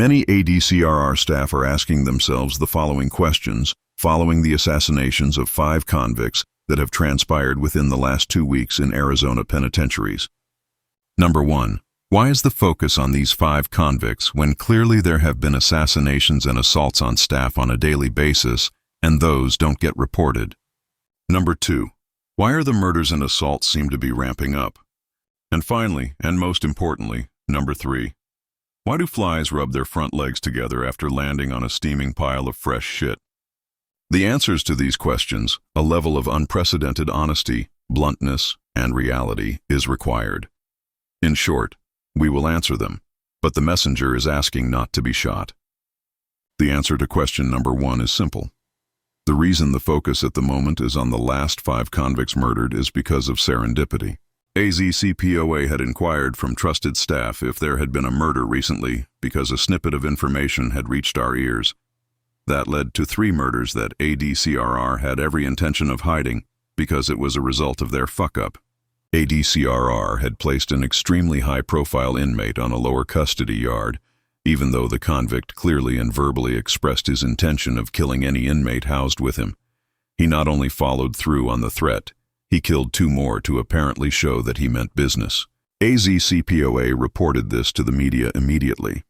Many ADCRR staff are asking themselves the following questions following the assassinations of 5 convicts that have transpired within the last 2 weeks in Arizona penitentiaries. Number 1. Why is the focus on these 5 convicts when clearly there have been assassinations and assaults on staff on a daily basis, and those don't get reported? Number 2. Why are the murders and assaults seem to be ramping up? And finally, and most importantly, number 3. Why do flies rub their front legs together after landing on a steaming pile of fresh shit? The answers to these questions, a level of unprecedented honesty, bluntness, and reality is required. In short, we will answer them, but the messenger is asking not to be shot. The answer to question number 1 is simple. The reason the focus at the moment is on the last 5 convicts murdered is because of serendipity. ADCRR had inquired from trusted staff if there had been a murder recently because a snippet of information had reached our ears. That led to 3 murders that ADCRR had every intention of hiding because it was a result of their fuck-up. ADCRR had placed an extremely high-profile inmate on a lower custody yard, even though the convict clearly and verbally expressed his intention of killing any inmate housed with him. He not only followed through on the threat, he killed 2 more to apparently show that he meant business. ADCRR reported this to the media immediately.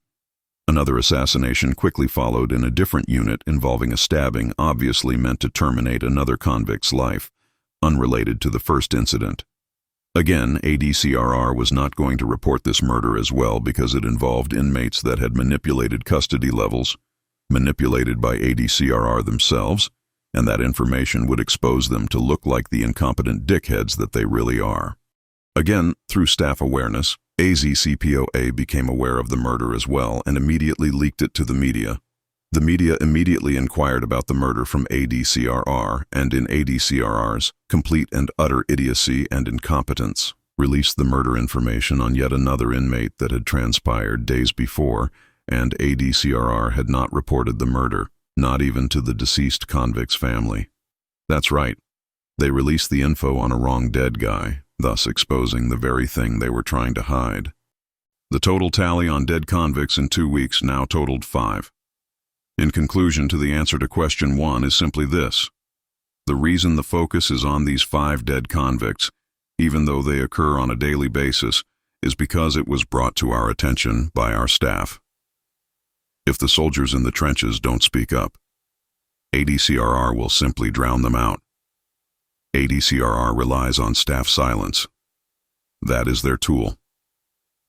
Another assassination quickly followed in a different unit involving a stabbing obviously meant to terminate another convict's life, unrelated to the first incident. Again, ADCRR was not going to report this murder as well because it involved inmates that had manipulated custody levels, manipulated by ADCRR themselves, and that information would expose them to look like the incompetent dickheads that they really are. Again, through staff awareness, ADCRR became aware of the murder as well and immediately leaked it to the media. The media immediately inquired about the murder from ADCRR and in ADCRR's complete and utter idiocy and incompetence, released the murder information on yet another inmate that had transpired days before, and ADCRR had not reported the murder, not even to the deceased convict's family. That's right. They released the info on a wrong dead guy, thus exposing the very thing they were trying to hide. The total tally on dead convicts in 2 weeks now totaled 5. In conclusion to the answer to question 1 is simply this. The reason the focus is on these 5 dead convicts, even though they occur on a daily basis, is because it was brought to our attention by our staff. If the soldiers in the trenches don't speak up, ADCRR will simply drown them out. ADCRR relies on staff silence. That is their tool.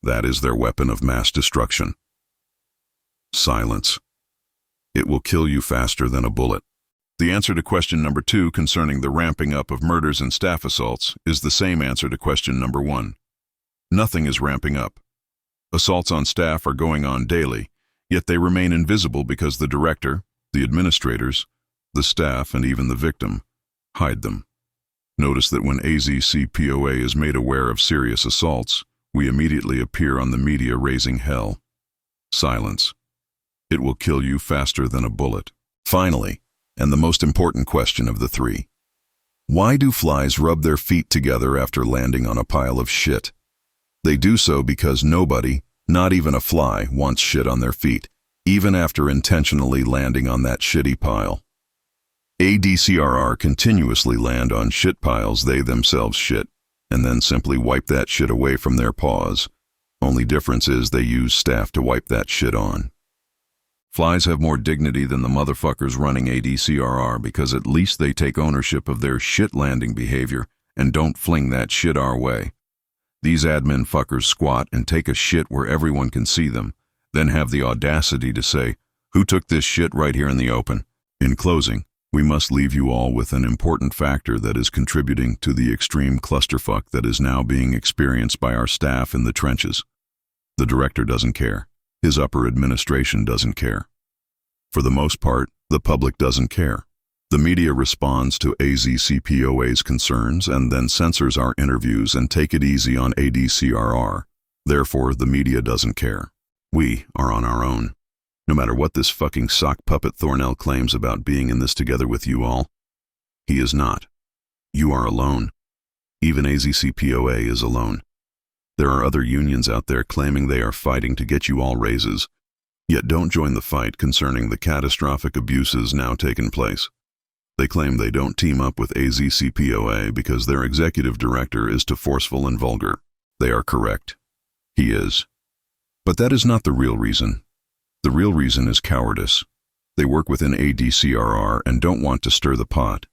That is their weapon of mass destruction. Silence. It will kill you faster than a bullet. The answer to question number 2 concerning the ramping up of murders and staff assaults is the same answer to question number 1. Nothing is ramping up. Assaults on staff are going on daily, yet they remain invisible because the director, the administrators, the staff, and even the victim hide them. Notice that when ADCRR is made aware of serious assaults, we immediately appear on the media raising hell. Silence. It will kill you faster than a bullet. Finally, and the most important question of the 3. Why do flies rub their feet together after landing on a pile of shit? They do so because nobody, not even a fly, wants shit on their feet, even after intentionally landing on that shitty pile. ADCRR continuously land on shit piles they themselves shit, and then simply wipe that shit away from their paws. Only difference is they use staff to wipe that shit on. Flies have more dignity than the motherfuckers running ADCRR because at least they take ownership of their shit landing behavior and don't fling that shit our way. These admin fuckers squat and take a shit where everyone can see them, then have the audacity to say, "Who took this shit right here in the open?" In closing, we must leave you all with an important factor that is contributing to the extreme clusterfuck that is now being experienced by our staff in the trenches. The director doesn't care. His upper administration doesn't care. For the most part, the public doesn't care. The media responds to ADCRR's concerns and then censors our interviews and take it easy on ADCRR. Therefore, the media doesn't care. We are on our own. No matter what this fucking sock puppet Thornell claims about being in this together with you all, he is not. You are alone. Even ADCRR is alone. There are other unions out there claiming they are fighting to get you all raises, yet don't join the fight concerning the catastrophic abuses now taking place. They claim they don't team up with AZCPOA because their executive director is too forceful and vulgar. They are correct. He is. But that is not the real reason. The real reason is cowardice. They work within ADCRR and don't want to stir the pot.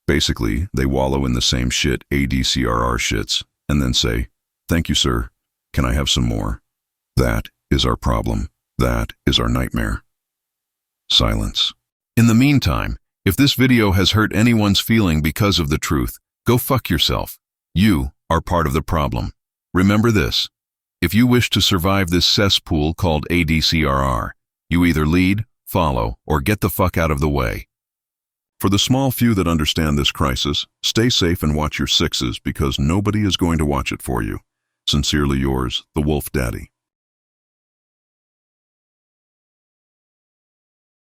Basically, they wallow in the same shit ADCRR shits and then say, "Thank you, sir. Can I have some more?" That is our problem. That is our nightmare. Silence. In the meantime, if this video has hurt anyone's feeling because of the truth, go fuck yourself. You are part of the problem. Remember this. If you wish to survive this cesspool called ADCRR, you either lead, follow, or get the fuck out of the way. For the small few that understand this crisis, stay safe and watch your sixes because nobody is going to watch it for you. Sincerely yours, the Wolf Daddy.